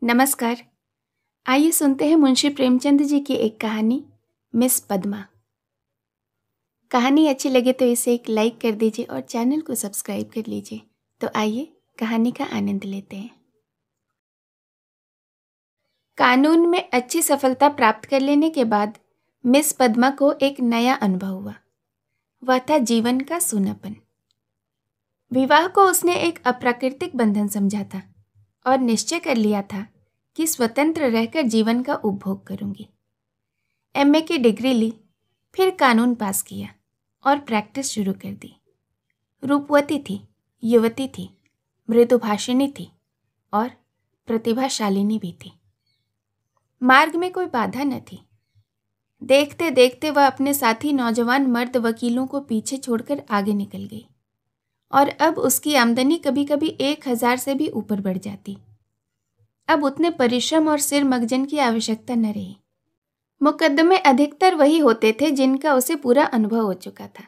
नमस्कार। आइए सुनते हैं मुंशी प्रेमचंद जी की एक कहानी, मिस पद्मा। कहानी अच्छी लगे तो इसे एक लाइक कर दीजिए और चैनल को सब्सक्राइब कर लीजिए। तो आइए कहानी का आनंद लेते हैं। कानून में अच्छी सफलता प्राप्त कर लेने के बाद मिस पद्मा को एक नया अनुभव हुआ। वह था जीवन का सूनापन। विवाह को उसने एक अप्राकृतिक बंधन समझा था और निश्चय कर लिया था कि स्वतंत्र रहकर जीवन का उपभोग करूंगी। एमए की डिग्री ली, फिर कानून पास किया और प्रैक्टिस शुरू कर दी। रूपवती थी, युवती थी, मृदुभाषिणी थी और प्रतिभाशालिनी भी थी। मार्ग में कोई बाधा न थी। देखते देखते वह अपने साथी नौजवान मर्द वकीलों को पीछे छोड़कर आगे निकल गई और अब उसकी आमदनी कभी कभी 1000 से भी ऊपर बढ़ जाती। अब उतने परिश्रम और सिर मगजन की आवश्यकता न रही। मुकदमे अधिकतर वही होते थे जिनका उसे पूरा अनुभव हो चुका था।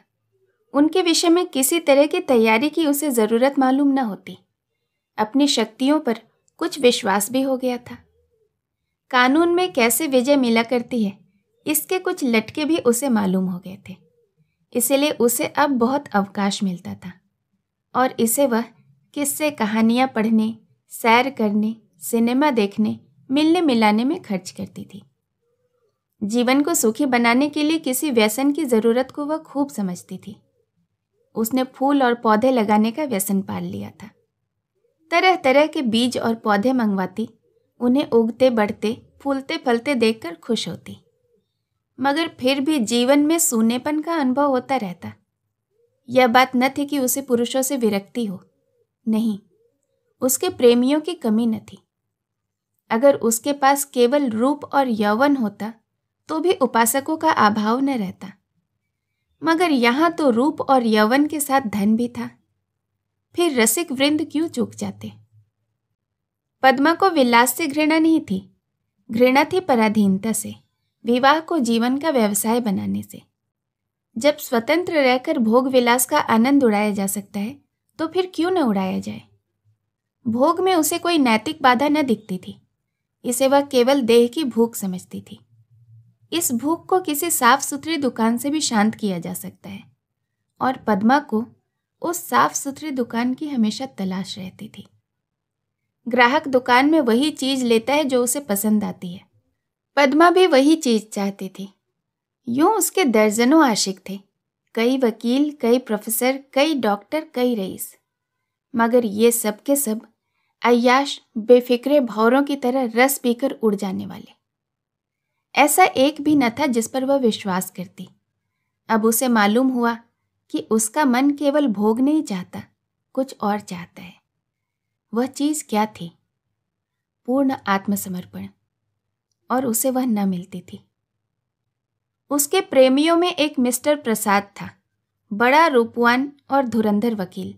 उनके विषय में किसी तरह की तैयारी की उसे जरूरत मालूम न होती। अपनी शक्तियों पर कुछ विश्वास भी हो गया था। कानून में कैसे विजय मिला करती है, इसके कुछ लटके भी उसे मालूम हो गए थे। इसीलिए उसे अब बहुत अवकाश मिलता था और इसे वह किस्से कहानियां पढ़ने, सैर करने, सिनेमा देखने, मिलने मिलाने में खर्च करती थी। जीवन को सुखी बनाने के लिए किसी व्यसन की जरूरत को वह खूब समझती थी। उसने फूल और पौधे लगाने का व्यसन पाल लिया था। तरह तरह के बीज और पौधे मंगवाती, उन्हें उगते बढ़ते फूलते फलते देखकर खुश होती। मगर फिर भी जीवन में सूनेपन का अनुभव होता रहता। यह बात न थी कि उसे पुरुषों से विरक्ति हो, नहीं, उसके प्रेमियों की कमी न थी। अगर उसके पास केवल रूप और यौवन होता तो भी उपासकों का अभाव न रहता। मगर यहाँ तो रूप और यौवन के साथ धन भी था। फिर रसिक वृंद क्यों चूक जाते। पद्मा को विलास से घृणा नहीं थी, घृणा थी पराधीनता से, विवाह को जीवन का व्यवसाय बनाने से। जब स्वतंत्र रहकर भोग विलास का आनंद उड़ाया जा सकता है तो फिर क्यों न उड़ाया जाए। भोग में उसे कोई नैतिक बाधा न दिखती थी। इसे वह केवल देह की भूख समझती थी। इस भूख को किसी साफ सुथरी दुकान से भी शांत किया जा सकता है और पद्मा को उस साफ सुथरी दुकान की हमेशा तलाश रहती थी। ग्राहक दुकान में वही चीज लेता है जो उसे पसंद आती है। पद्मा भी वही चीज चाहती थी। यूं उसके दर्जनों आशिक थे, कई वकील, कई प्रोफेसर, कई डॉक्टर, कई रईस। मगर ये सब के सब अय्याश, बेफिक्रे भौरों की तरह रस पीकर उड़ जाने वाले। ऐसा एक भी न था जिस पर वह विश्वास करती। अब उसे मालूम हुआ कि उसका मन केवल भोग नहीं चाहता, कुछ और चाहता है। वह चीज क्या थी? पूर्ण आत्मसमर्पण, और उसे वह न मिलती थी। उसके प्रेमियों में एक मिस्टर प्रसाद था, बड़ा रूपवान और धुरंधर वकील,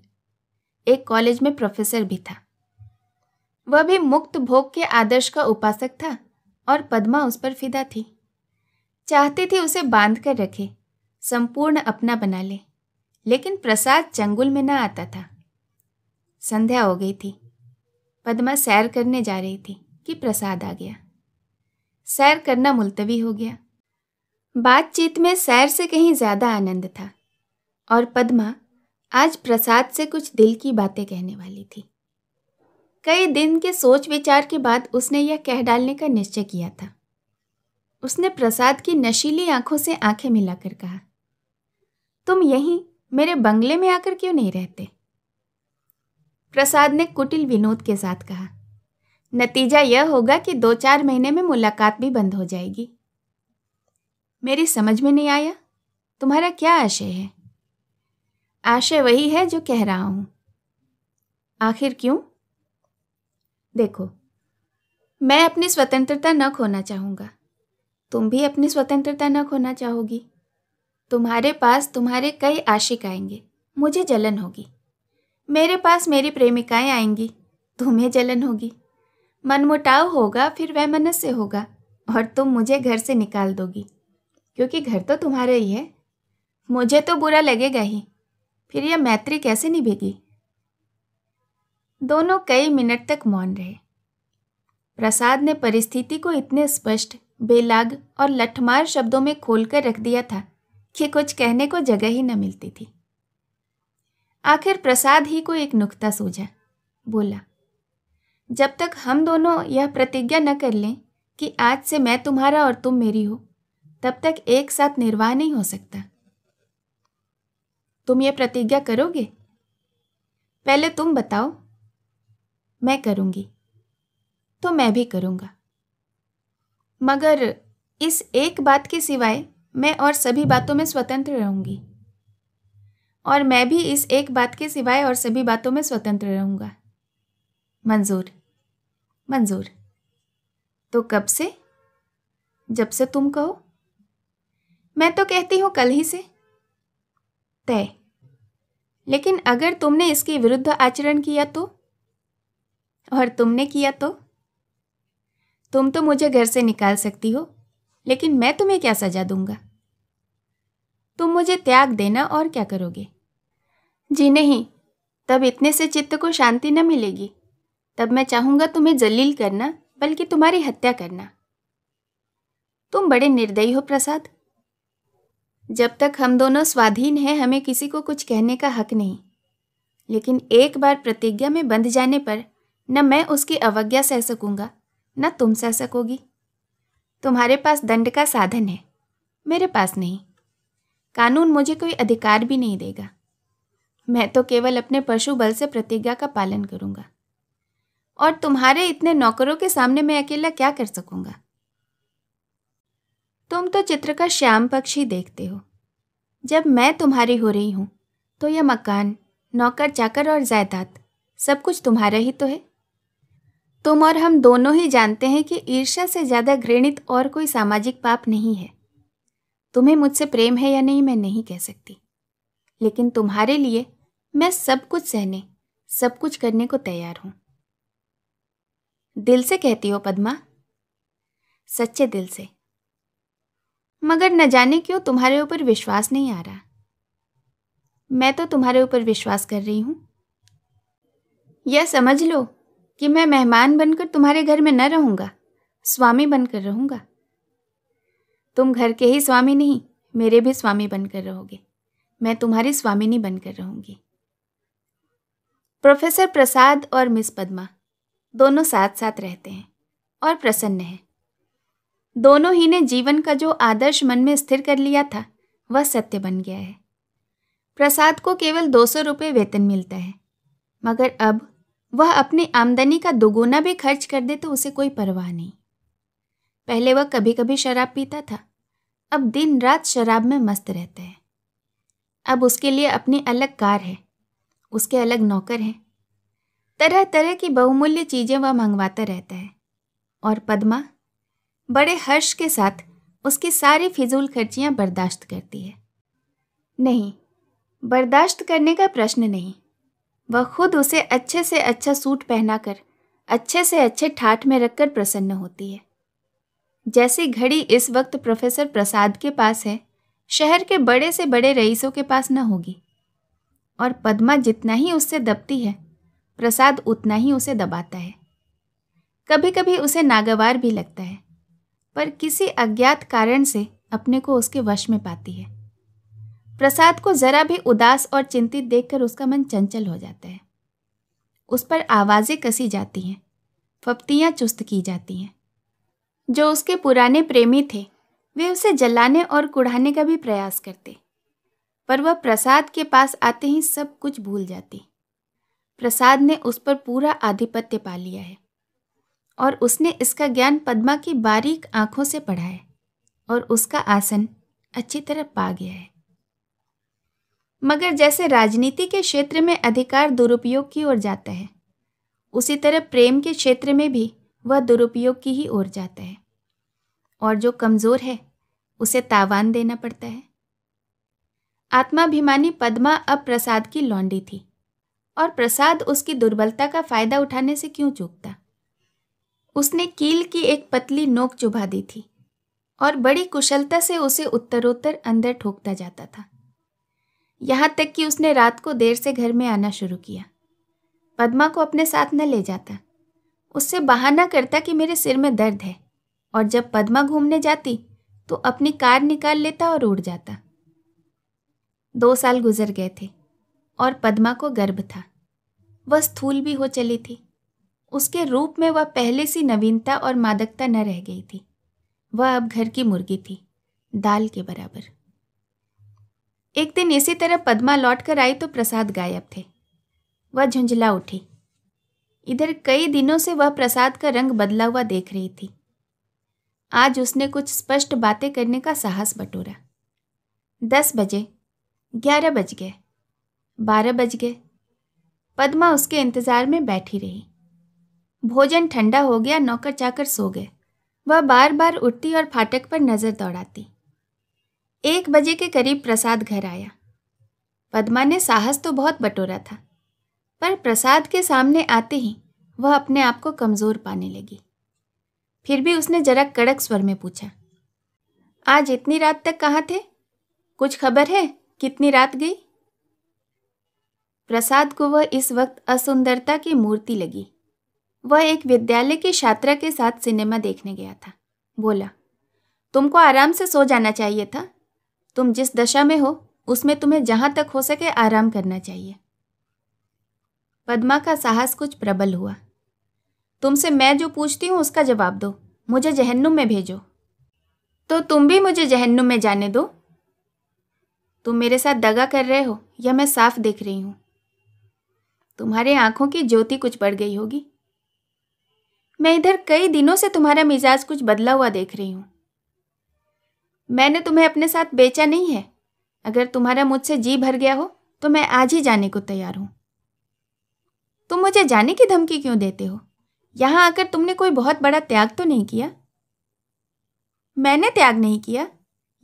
एक कॉलेज में प्रोफेसर भी था। वह भी मुक्त भोग के आदर्श का उपासक था और पद्मा उस पर फिदा थी। चाहती थी उसे बांध कर रखे, संपूर्ण अपना बना ले, लेकिन प्रसाद चंगुल में न आता था। संध्या हो गई थी। पद्मा सैर करने जा रही थी कि प्रसाद आ गया। सैर करना मुलतवी हो गया। बातचीत में सैर से कहीं ज्यादा आनंद था और पद्मा आज प्रसाद से कुछ दिल की बातें कहने वाली थी। कई दिन के सोच विचार के बाद उसने यह कह डालने का निश्चय किया था। उसने प्रसाद की नशीली आंखों से आंखें मिलाकर कहा, तुम यहीं मेरे बंगले में आकर क्यों नहीं रहते? प्रसाद ने कुटिल विनोद के साथ कहा, नतीजा यह होगा कि 2-4 महीने में मुलाकात भी बंद हो जाएगी। मेरी समझ में नहीं आया, तुम्हारा क्या आशय है? आशय वही है जो कह रहा हूं। आखिर क्यों? देखो, मैं अपनी स्वतंत्रता न खोना चाहूंगा, तुम भी अपनी स्वतंत्रता न खोना चाहोगी। तुम्हारे पास तुम्हारे कई आशिक आएंगे, मुझे जलन होगी। मेरे पास मेरी प्रेमिकाएं आएंगी, तुम्हें जलन होगी। मनमुटाव होगा, फिर वैमनस्य होगा और तुम मुझे घर से निकाल दोगी, क्योंकि घर तो तुम्हारा ही है। मुझे तो बुरा लगेगा ही, फिर यह मैत्री कैसे निभेगी? दोनों कई मिनट तक मौन रहे। प्रसाद ने परिस्थिति को इतने स्पष्ट, बेलाग और लठमार शब्दों में खोलकर रख दिया था कि कुछ कहने को जगह ही न मिलती थी। आखिर प्रसाद ही को एक नुक्ता सूझा। बोला, जब तक हम दोनों यह प्रतिज्ञा न कर लें कि आज से मैं तुम्हारा और तुम मेरी हो, तब तक एक साथ निर्वाह नहीं हो सकता। तुम ये प्रतिज्ञा करोगे? पहले तुम बताओ। मैं करूंगी। तो मैं भी करूंगा, मगर इस एक बात के सिवाय मैं और सभी बातों में स्वतंत्र रहूंगी। और मैं भी इस एक बात के सिवाय और सभी बातों में स्वतंत्र रहूंगा। मंजूर। मंजूर। तो कब से? जब से तुम कहो। मैं तो कहती हूं कल ही से। तय। लेकिन अगर तुमने इसके विरुद्ध आचरण किया तो? और तुमने किया तो? तुम तो मुझे घर से निकाल सकती हो, लेकिन मैं तुम्हें क्या सजा दूंगा? तुम मुझे त्याग देना, और क्या करोगे? जी नहीं, तब इतने से चित्त को शांति न मिलेगी। तब मैं चाहूंगा तुम्हें जलील करना, बल्कि तुम्हारी हत्या करना। तुम बड़े निर्दयी हो प्रसाद। जब तक हम दोनों स्वाधीन हैं, हमें किसी को कुछ कहने का हक नहीं। लेकिन एक बार प्रतिज्ञा में बंध जाने पर न मैं उसकी अवज्ञा सह सकूंगा, न तुम सह सकोगी। तुम्हारे पास दंड का साधन है, मेरे पास नहीं। कानून मुझे कोई अधिकार भी नहीं देगा। मैं तो केवल अपने पशु बल से प्रतिज्ञा का पालन करूंगा। और तुम्हारे इतने नौकरों के सामने मैं अकेला क्या कर सकूंगा? तुम तो चित्र का श्याम पक्ष ही देखते हो। जब मैं तुम्हारी हो रही हूं, तो यह मकान, नौकर चाकर और जायदाद सब कुछ तुम्हारा ही तो है। तुम और हम दोनों ही जानते हैं कि ईर्ष्या से ज्यादा घृणित और कोई सामाजिक पाप नहीं है। तुम्हें मुझसे प्रेम है या नहीं मैं नहीं कह सकती, लेकिन तुम्हारे लिए मैं सब कुछ सहने, सब कुछ करने को तैयार हूं। दिल से कहती हो पद्मा? सच्चे दिल से। मगर न जाने क्यों तुम्हारे ऊपर विश्वास नहीं आ रहा। मैं तो तुम्हारे ऊपर विश्वास कर रही हूं। यह समझ लो कि मैं मेहमान बनकर तुम्हारे घर में न रहूंगा, स्वामी बनकर रहूंगा। तुम घर के ही स्वामी नहीं, मेरे भी स्वामी बनकर रहोगे। मैं तुम्हारी स्वामिनी बनकर रहूंगी। प्रोफेसर प्रसाद और मिस पद्मा दोनों साथ साथ रहते हैं और प्रसन्न हैं। दोनों ही ने जीवन का जो आदर्श मन में स्थिर कर लिया था, वह सत्य बन गया है। प्रसाद को केवल 200 रुपये वेतन मिलता है, मगर अब वह अपनी आमदनी का दोगुना भी खर्च कर दे तो उसे कोई परवाह नहीं। पहले वह कभी कभी शराब पीता था, अब दिन रात शराब में मस्त रहता है। अब उसके लिए अपनी अलग कार है, उसके अलग नौकर हैं। तरह तरह की बहुमूल्य चीजें वह मंगवाता रहता है, और पद्मा बड़े हर्ष के साथ उसकी सारी फिजूल खर्चियां बर्दाश्त करती है। नहीं, बर्दाश्त करने का प्रश्न नहीं। वह खुद उसे अच्छे से अच्छा सूट पहनाकर, अच्छे से अच्छे ठाठ में रखकर प्रसन्न होती है। जैसी घड़ी इस वक्त प्रोफेसर प्रसाद के पास है, शहर के बड़े से बड़े रईसों के पास न होगी। और पद्मा जितना ही उससे दबती है, प्रसाद उतना ही उसे दबाता है। कभी कभी उसे नागवार भी लगता है, पर किसी अज्ञात कारण से अपने को उसके वश में पाती है। प्रसाद को जरा भी उदास और चिंतित देखकर उसका मन चंचल हो जाता है। उस पर आवाजें कसी जाती हैं, फप्तियां चुस्त की जाती हैं। जो उसके पुराने प्रेमी थे, वे उसे जलाने और कुढ़ाने का भी प्रयास करते, पर वह प्रसाद के पास आते ही सब कुछ भूल जाती। प्रसाद ने उस पर पूरा आधिपत्य पा लिया है, और उसने इसका ज्ञान पद्मा की बारीक आंखों से पढ़ा है, और उसका आसन अच्छी तरह पा गया है। मगर जैसे राजनीति के क्षेत्र में अधिकार दुरुपयोग की ओर जाता है, उसी तरह प्रेम के क्षेत्र में भी वह दुरुपयोग की ही ओर जाता है, और जो कमजोर है उसे तावान देना पड़ता है। आत्माभिमानी पद्मा अब प्रसाद की लौंडी थी, और प्रसाद उसकी दुर्बलता का फायदा उठाने से क्यों चूकता। उसने कील की एक पतली नोक चुभा दी थी, और बड़ी कुशलता से उसे उत्तरोत्तर अंदर ठोकता जाता था। यहाँ तक कि उसने रात को देर से घर में आना शुरू किया। पद्मा को अपने साथ न ले जाता, उससे बहाना करता कि मेरे सिर में दर्द है, और जब पद्मा घूमने जाती तो अपनी कार निकाल लेता और उड़ जाता। 2 साल गुजर गए थे और पद्मा को गर्भ था। वह स्थूल भी हो चली थी। उसके रूप में वह पहले सी नवीनता और मादकता न रह गई थी। वह अब घर की मुर्गी थी, दाल के बराबर। एक दिन इसी तरह पद्मा लौटकर आई तो प्रसाद गायब थे। वह झुंझला उठी। इधर कई दिनों से वह प्रसाद का रंग बदला हुआ देख रही थी। आज उसने कुछ स्पष्ट बातें करने का साहस बटोरा। 10 बजे, 11 बज गए, 12 बज गए। पद्मा उसके इंतजार में बैठी रही। भोजन ठंडा हो गया, नौकर चाकर सो गए। वह बार बार उठती और फाटक पर नजर दौड़ाती। 1 बजे के करीब प्रसाद घर आया। पद्मा ने साहस तो बहुत बटोरा था, पर प्रसाद के सामने आते ही वह अपने आप को कमजोर पाने लगी। फिर भी उसने जरा कड़क स्वर में पूछा, आज इतनी रात तक कहाँ थे? कुछ खबर है कितनी रात गई? प्रसाद को वह इस वक्त असुंदरता की मूर्ति लगी। वह एक विद्यालय की छात्रा के साथ सिनेमा देखने गया था। बोला, तुमको आराम से सो जाना चाहिए था। तुम जिस दशा में हो उसमें तुम्हें जहां तक हो सके आराम करना चाहिए। पद्मा का साहस कुछ प्रबल हुआ। तुमसे मैं जो पूछती हूँ उसका जवाब दो। मुझे जहन्नुम में भेजो। तो तुम भी मुझे जहन्नुम में जाने दो। तुम मेरे साथ दगा कर रहे हो, यह मैं साफ देख रही हूं। तुम्हारे आंखों की ज्योति कुछ बढ़ गई होगी। मैं इधर कई दिनों से तुम्हारा मिजाज कुछ बदला हुआ देख रही हूं। मैंने तुम्हें अपने साथ बेचा नहीं है। अगर तुम्हारा मुझसे जी भर गया हो तो मैं आज ही जाने को तैयार हूं। तुम मुझे जाने की धमकी क्यों देते हो? यहां आकर तुमने कोई बहुत बड़ा त्याग तो नहीं किया? मैंने त्याग नहीं किया,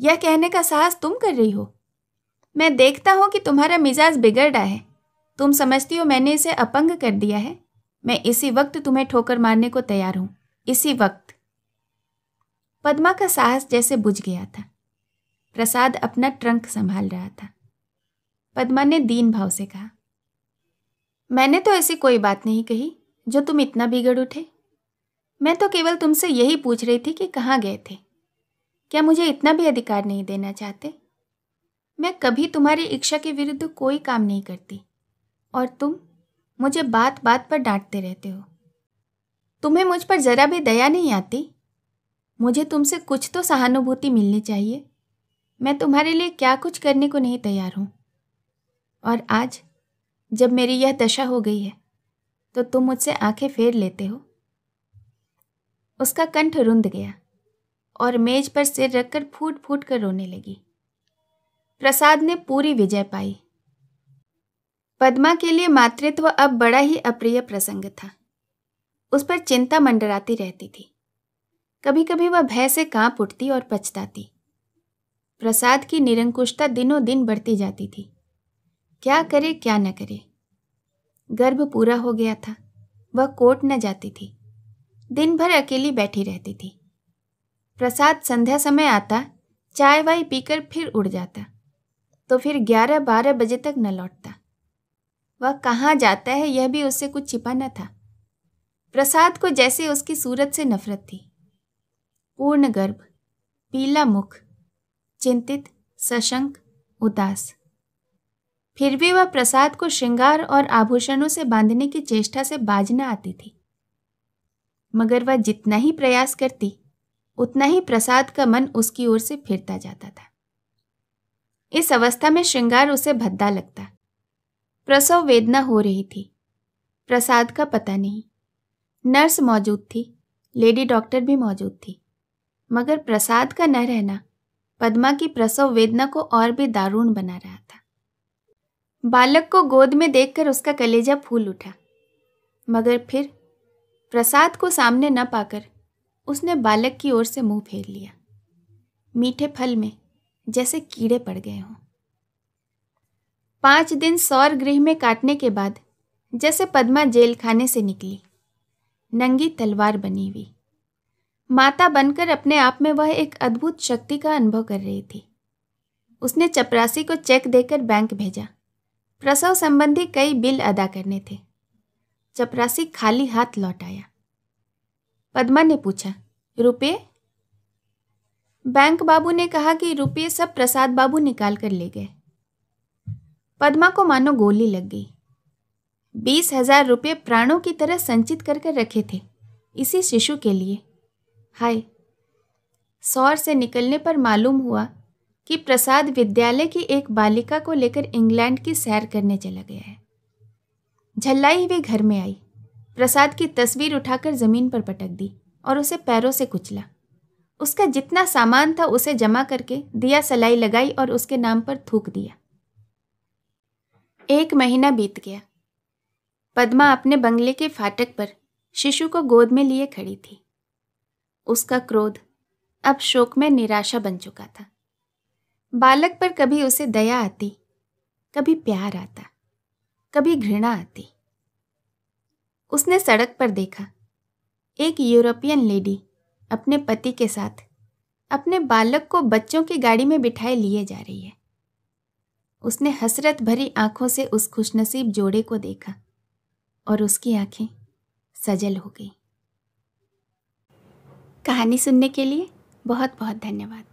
यह कहने का साहस तुम कर रही हो। मैं देखता हूं कि तुम्हारा मिजाज बिगड़ रहा है। तुम समझती हो मैंने इसे अपंग कर दिया है। मैं इसी वक्त तुम्हें ठोकर मारने को तैयार हूं, इसी वक्त। पद्मा का साहस जैसे बुझ गया था। प्रसाद अपना ट्रंक संभाल रहा था। पद्मा ने दीन भाव से कहा, मैंने तो ऐसी कोई बात नहीं कही जो तुम इतना बिगड़ उठे। मैं तो केवल तुमसे यही पूछ रही थी कि कहाँ गए थे। क्या मुझे इतना भी अधिकार नहीं देना चाहते? मैं कभी तुम्हारी इच्छा के विरुद्ध कोई काम नहीं करती, और तुम मुझे बात बात पर डांटते रहते हो। तुम्हें मुझ पर जरा भी दया नहीं आती? मुझे तुमसे कुछ तो सहानुभूति मिलनी चाहिए। मैं तुम्हारे लिए क्या कुछ करने को नहीं तैयार हूं। और आज जब मेरी यह दशा हो गई है तो तुम मुझसे आंखें फेर लेते हो। उसका कंठ रुंध गया और मेज पर सिर रखकर फूट फूट कर रोने लगी। प्रसाद ने पूरी विजय पाई। पद्मा के लिए मातृत्व अब बड़ा ही अप्रिय प्रसंग था। उस पर चिंता मंडराती रहती थी। कभी कभी वह भय से कांप उठती और पछताती। प्रसाद की निरंकुशता दिनों दिन बढ़ती जाती थी। क्या करे क्या न करे। गर्भ पूरा हो गया था। वह कोर्ट न जाती थी। दिन भर अकेली बैठी रहती थी। प्रसाद संध्या समय आता, चाय वाय पीकर फिर उड़ जाता, तो फिर 11-12 बजे तक न लौटता। वह कहाँ जाता है यह भी उससे कुछ छिपा न था। प्रसाद को जैसे उसकी सूरत से नफरत थी। पूर्ण गर्भ, पीला मुख, चिंतित, सशंक, उदास। फिर भी वह प्रसाद को श्रृंगार और आभूषणों से बांधने की चेष्टा से बाज न आती थी। मगर वह जितना ही प्रयास करती उतना ही प्रसाद का मन उसकी ओर से फिरता जाता था। इस अवस्था में श्रृंगार उसे भद्दा लगता। प्रसव वेदना हो रही थी। प्रसाद का पता नहीं। नर्स मौजूद थी, लेडी डॉक्टर भी मौजूद थी, मगर प्रसाद का न रहना पद्मा की प्रसव वेदना को और भी दारुण बना रहा था। बालक को गोद में देखकर उसका कलेजा फूल उठा, मगर फिर प्रसाद को सामने न पाकर उसने बालक की ओर से मुंह फेर लिया। मीठे फल में जैसे कीड़े पड़ गए हों। 5 दिन सौर गृह में काटने के बाद जैसे पद्मा जेल खाने से निकली, नंगी तलवार बनी हुई। माता बनकर अपने आप में वह एक अद्भुत शक्ति का अनुभव कर रही थी। उसने चपरासी को चेक देकर बैंक भेजा। प्रसव संबंधी कई बिल अदा करने थे। चपरासी खाली हाथ लौट आया। पद्मा ने पूछा, रुपये? बैंक बाबू ने कहा कि रुपये सब प्रसाद बाबू निकाल कर ले गए। पद्मा को मानो गोली लग गई। 20,000 रुपये प्राणों की तरह संचित कर कर रखे थे इसी शिशु के लिए। हाय, सौर से निकलने पर मालूम हुआ कि प्रसाद विद्यालय की एक बालिका को लेकर इंग्लैंड की सैर करने चला गया है। झल्लाई हुई घर में आई, प्रसाद की तस्वीर उठाकर जमीन पर पटक दी और उसे पैरों से कुचला। उसका जितना सामान था उसे जमा करके दिया सलाई लगाई और उसके नाम पर थूक दिया। 1 महीना बीत गया। पद्मा अपने बंगले के फाटक पर शिशु को गोद में लिए खड़ी थी। उसका क्रोध अब शोक में निराशा बन चुका था। बालक पर कभी उसे दया आती, कभी प्यार आता, कभी घृणा आती। उसने सड़क पर देखा, एक यूरोपियन लेडी अपने पति के साथ अपने बालक को बच्चों की गाड़ी में बिठाए लिए जा रही है। उसने हसरत भरी आंखों से उस खुशनसीब जोड़े को देखा और उसकी आंखें सजल हो गईं। कहानी सुनने के लिए बहुत बहुत धन्यवाद।